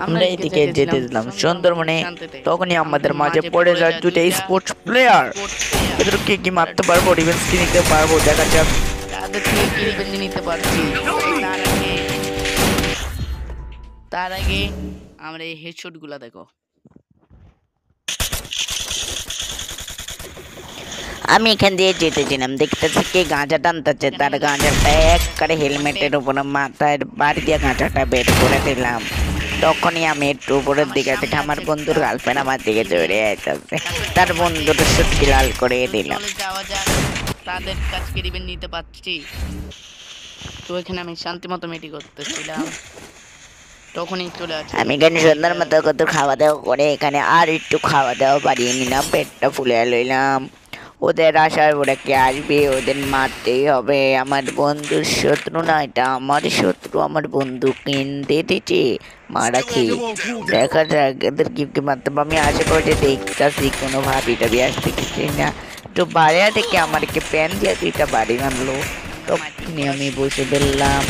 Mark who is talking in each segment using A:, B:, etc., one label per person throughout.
A: আমরা এদিকে যেতে দিলাম সুন্দরবনে, তখনই আমাদের মাঝে পড়ে যায় দুটো স্পোর্টস প্লেয়ার। এদের কি মারতে পারবো, রিভেঞ্জ কি নিতে পারবো, দেখা যাক।
B: তাদের থেকে কি রিভেঞ্জ নিতে পারছি। তার আগে আমরা এই হেডশট গুলা দেখো।
A: আমি এখান দিয়ে যেতেছিলাম, দেখতেছি কে গাঁজা টানতেছে, তার গাঁজাটা একবারে হেলমেটের উপরে মাথায় বাড়ি দিয়ে গাঁজাটা বের করে দিলাম। তখনই আমি একটু উপরের দিকে থেকে আমার বন্ধুর গার্লফ্রেন্ড আমার দিকে চড়ে আইতেছে, তার বন্ধুর সুটকি লাল করে দিলাম।
B: যাওয়া যাক, তাদের কাছে রিভেঞ্জ নিতে পারছি। তো এখানে আমি শান্তি মতো মেটি করতেছিলাম, তখনই চলে আসে।
A: আমি এখানে সুন্দর মতো কত খাওয়া দাওয়া করে এখানে আর একটু খাওয়া দাওয়া বাড়িয়ে নিলাম, পেটটা ফুলে লইলাম। ওদের আসার ওরা কে আসবে, ওদের মারতেই হবে। আমার বন্ধুর শত্রু না, এটা আমার শত্রু। আমার বন্ধু কিনতে দিচ্ছে মারা খেয়ে। দেখা যাক এদের কি মারতে পারবো। আমি আশেপাশে দেখতেছি কোনো ভাবি টাবি আসতে কিছু না, একটু বাইরে থেকে আমাকে প্যান দিয়ে দুইটা বাড়ি মারলো, তখনই আমি বসে ফেললাম।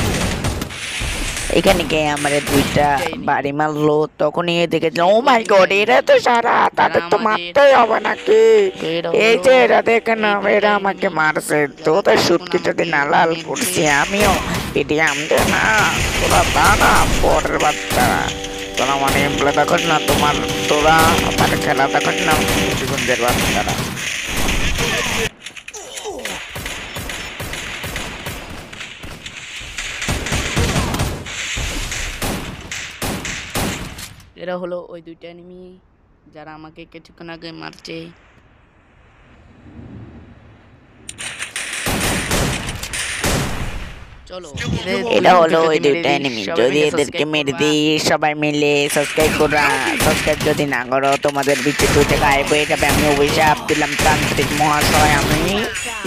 A: এখানে গিয়ে আমার দুইটা বাড়ি মারলো, তখনই দেখেছিলাম ও মাই গড, এরা তো সারা, তাদের তো মারতেই হবে নাকি। এই যে এরা দেখে না, এরা আমাকে মারছে, তো তার সুটকি যদি না লাল করছি আমিও পিটিয়াম দে না। তোরা দাঁড়া পরের বাচ্চা, তোরা মানে এমপ্লে দেখো না, তোরা আমার খেলা দেখো না, মুন্সিগঞ্জের বাচ্চারা।
B: এরা হলো ওই দুইটা এনিমি যারা আমাকে কিছুক্ষণ আগে মারছে। চলো,
A: এটা হলো ওই দুইটা এনিমি। যদি এদেরকে মেরে দিই সবাই মিলে, সাবস্ক্রাইব যদি না করো তোমাদের বিচে দুইটা গায়েব হয়ে যাবে। আমি অভিশাপ দিলাম তান্ত্রিক মহাশয়, আমি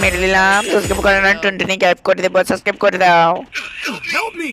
A: মেরে দিলাম। সাবস্ক্রাইব করে না, টুনটুনি গায়েব করে দেবো, সাবস্ক্রাইব করে দাও।